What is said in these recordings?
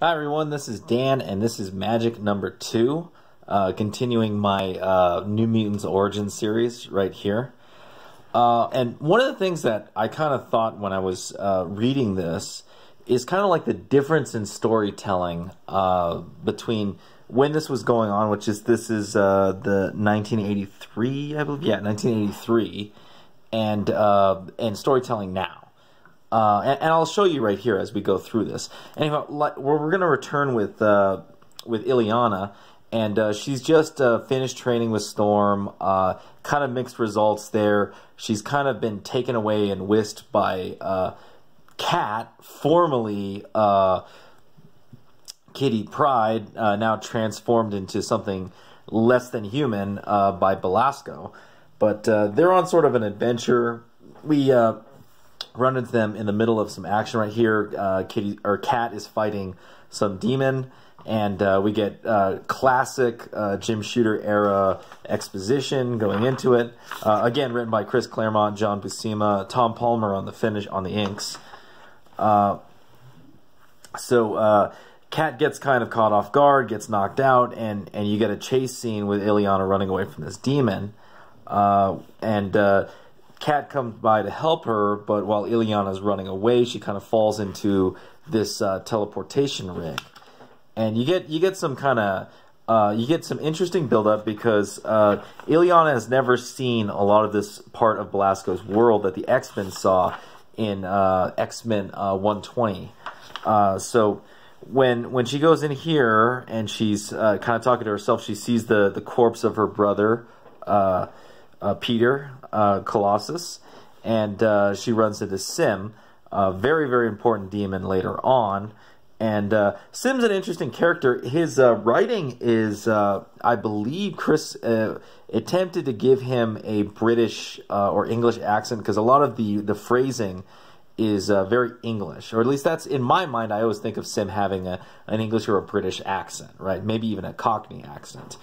Hi everyone, this is Dan, and this is Magic number 2, continuing my New Mutants Origin series right here. And one of the things that I kind of thought when I was reading this is kind of like the difference in storytelling between when this was going on, which is this is the 1983, I believe, yeah, 1983, and storytelling now. And I'll show you right here as we go through this. Anyway, we're going to return with Illyana, and she's just finished training with Storm. Kind of mixed results there. She's kind of been taken away and whisked by Cat, formerly Kitty Pryde, now transformed into something less than human by Belasco. But they're on sort of an adventure. We run into them in the middle of some action right here. Cat is fighting some demon, and we get classic Jim Shooter era exposition going into it. Again, written by Claremont, John Buscema, Tom Palmer on the inks. So Cat gets kind of caught off guard, gets knocked out, and you get a chase scene with Illyana running away from this demon, Cat comes by to help her, but while Illyana's running away, she kind of falls into this teleportation rig, and you get some kind of you get some interesting buildup because Illyana has never seen a lot of this part of Belasco's world that the X-Men saw in X-Men 120. So when she goes in here and she's kind of talking to herself, she sees the corpse of her brother Peter. Colossus, and she runs into Sim, a very, very important demon later on. And Sim's an interesting character. His writing is, I believe, Chris attempted to give him a British or English accent, because a lot of the phrasing is very English, or at least that's in my mind. I always think of Sim having an English or a British accent, right? Maybe even a Cockney accent.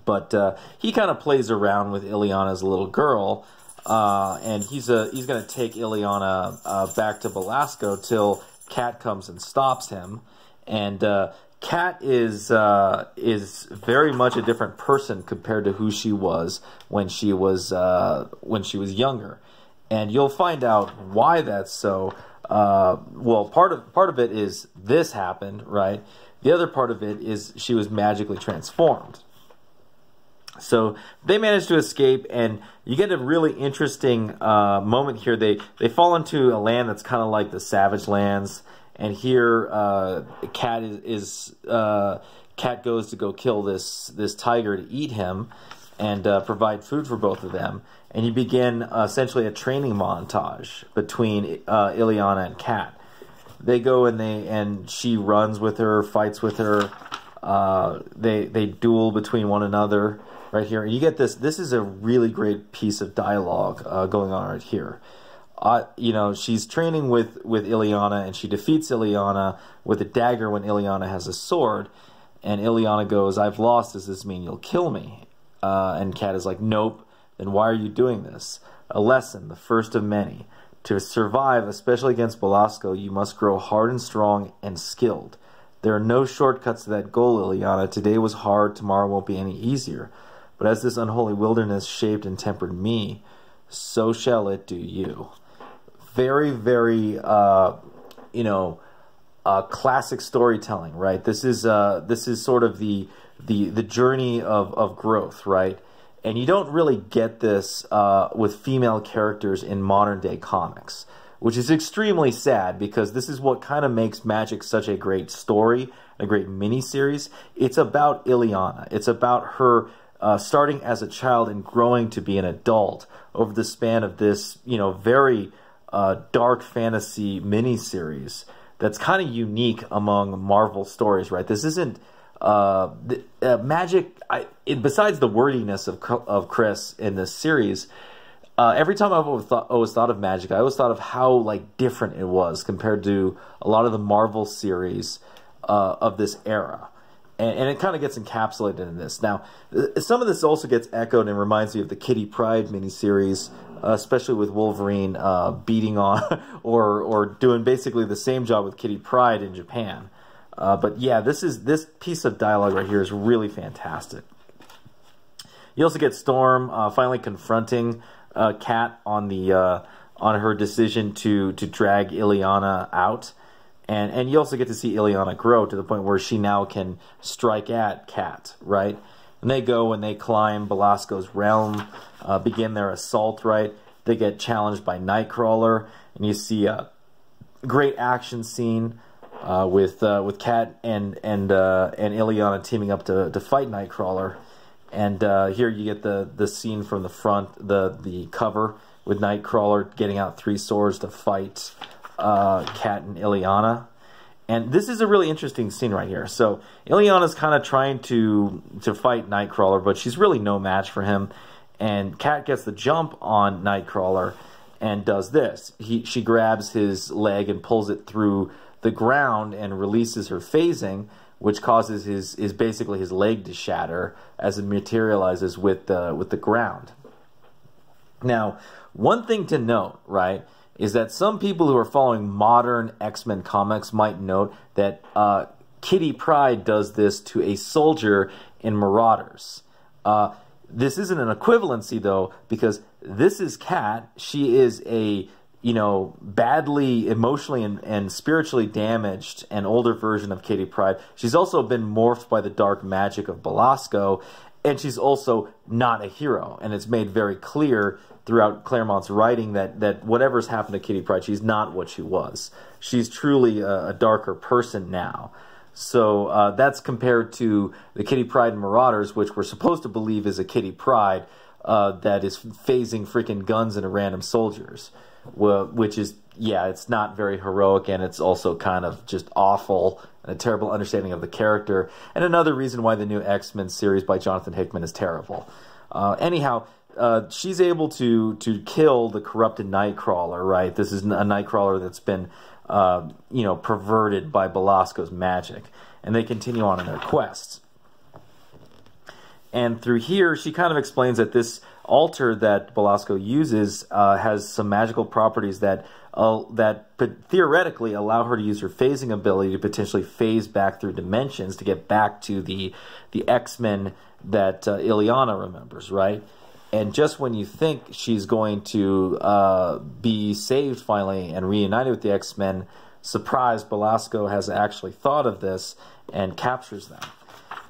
But he kind of plays around with Illyana as a little girl, and he's going to take Illyana back to Belasco till Cat comes and stops him. And Cat is very much a different person compared to who she was when she was younger, and you'll find out why that's so. Well, part of it is this happened, right? The other part of it is she was magically transformed. So they manage to escape, and you get a really interesting moment here. They fall into a land that's kind of like the Savage Lands, and here Cat Cat goes to go kill this tiger to eat him, and provide food for both of them. And you begin essentially a training montage between Illyana and Cat. They go and she runs with her, fights with her. They duel between one another. Right here, and you get this. This is a really great piece of dialogue going on right here. You know, she's training with Illyana, and she defeats Illyana with a dagger when Illyana has a sword. And Illyana goes, "I've lost. Does this mean you'll kill me?" And Cat is like, "Nope. Then why are you doing this? A lesson, the first of many. To survive, especially against Belasco, you must grow hard and strong and skilled. There are no shortcuts to that goal, Illyana. Today was hard. Tomorrow won't be any easier. But as this unholy wilderness shaped and tempered me, so shall it do you." Very, very, classic storytelling, right? This is sort of the journey of growth, right? And you don't really get this with female characters in modern day comics, which is extremely sad, because this is what kind of makes Magic such a great story, a great miniseries. It's about Illyana. It's about her starting as a child and growing to be an adult over the span of this, very dark fantasy miniseries that's kind of unique among Marvel stories, right? This isn't Magic. Besides the wordiness of Chris in this series, every time I've always thought of Magic, I always thought of how different it was compared to a lot of the Marvel series of this era. And it kind of gets encapsulated in this. Now, some of this also gets echoed and reminds me of the Kitty Pryde miniseries especially with Wolverine beating on or doing basically the same job with Kitty Pryde in Japan. But yeah, this piece of dialogue right here is really fantastic. You also get Storm finally confronting Kat on her decision to drag Illyana out, and you also get to see Illyana grow to the point where she now can strike at Kat, right? And they go and they climb Belasco's realm, begin their assault, right? They get challenged by Nightcrawler, and you see a great action scene with Kat and Illyana teaming up to fight Nightcrawler. And here you get the scene from the front, the cover with Nightcrawler getting out 3 swords to fight Kat and Illyana. And this is a really interesting scene right here. So Illyana's kind of trying to fight Nightcrawler, but she's really no match for him. And Kat gets the jump on Nightcrawler and does this. She grabs his leg and pulls it through the ground and releases her phasing, which causes his basically his leg to shatter as it materializes with the ground. Now, one thing to note, right, is that some people who are following modern X-Men comics might note that Kitty Pryde does this to a soldier in Marauders. This isn't an equivalency, though, because this is Kat. She is a, badly emotionally and spiritually damaged and older version of Kitty Pryde. She's also been morphed by the dark magic of Belasco, and she's also not a hero. And it's made very clear throughout Claremont's writing that whatever's happened to Kitty Pryde, she's not what she was. She's truly a darker person now. So that's compared to the Kitty Pryde in Marauders, which we're supposed to believe is a Kitty Pryde that is phasing freaking guns into random soldiers. Well, which is, yeah, it's not very heroic, and it's also kind of just awful and a terrible understanding of the character. And another reason why the new X-Men series by Jonathan Hickman is terrible. Anyhow, she's able to kill the corrupted Nightcrawler, right? This is a Nightcrawler that's been, perverted by Belasco's magic. And they continue on in their quests. And through here, she kind of explains that this altar that Belasco uses has some magical properties that theoretically allow her to use her phasing ability to potentially phase back through dimensions to get back to the X-Men that Illyana remembers, right? And just when you think she's going to be saved finally and reunited with the X-Men, surprise, Belasco has actually thought of this and captures them.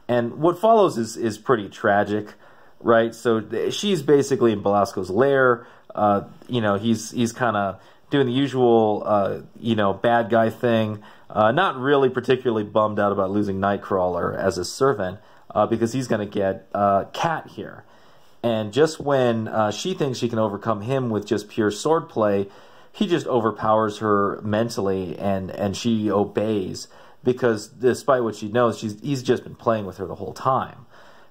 And what follows is pretty tragic, right? So she's basically in Belasco's lair. He's kind of doing the usual, bad guy thing. Not really particularly bummed out about losing Nightcrawler as a servant because he's going to get Kat here. And just when she thinks she can overcome him with just pure swordplay, he just overpowers her mentally and she obeys. Because despite what she knows, he's just been playing with her the whole time,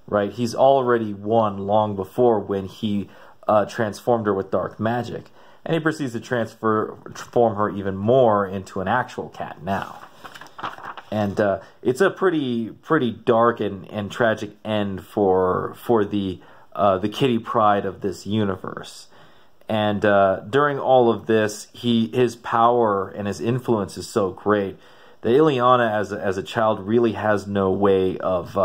right? He's already won long before when he transformed her with dark magic. And he proceeds to transform her even more into an actual cat now. And it's a pretty dark and tragic end for the Kitty Pryde of this universe. And during all of this, his power and his influence is so great that Illyana, as a child, really has no way of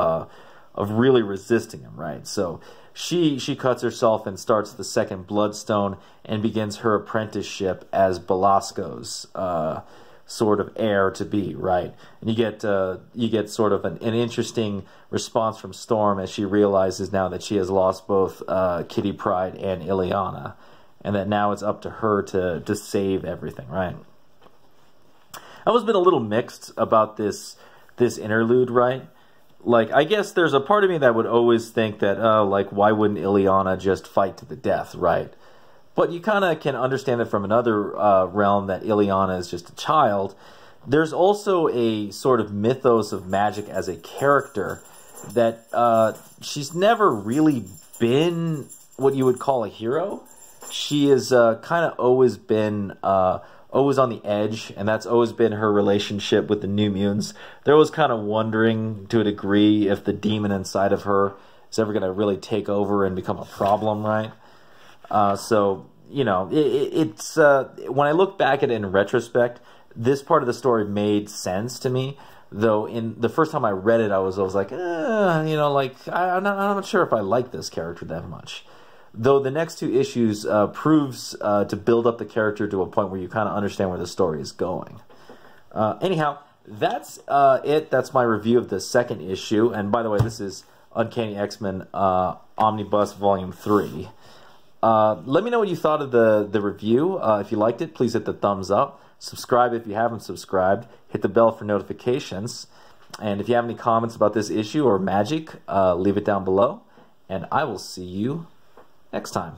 really resisting him, right? So she cuts herself and starts the second Bloodstone and begins her apprenticeship as Belasco's sort of heir to be, right? And you get sort of an interesting response from Storm as she realizes now that she has lost both Kitty Pryde and Illyana, and that now it's up to her to save everything, right? I've always been a little mixed about this interlude, right? Like, I guess there's a part of me that would always think that, why wouldn't Illyana just fight to the death, right? But you kind of can understand it from another realm that Illyana is just a child. There's also a sort of mythos of Magik as a character that she's never really been what you would call a hero. She has kind of always been always on the edge, and that's always been her relationship with the New Mutants. They're always kind of wondering, to a degree, if the demon inside of her is ever going to really take over and become a problem, right? So, you know, it's when I look back at it in retrospect, this part of the story made sense to me. Though in the first time I read it, I was like, you know, like I'm not sure if I like this character that much. Though the next two issues proves to build up the character to a point where you kind of understand where the story is going. Anyhow, that's it. That's my review of the second issue. And by the way, this is Uncanny X-Men Omnibus Volume 3. Let me know what you thought of the review. If you liked it, please hit the thumbs up. Subscribe if you haven't subscribed. Hit the bell for notifications. And if you have any comments about this issue or Magik, leave it down below. And I will see you next time.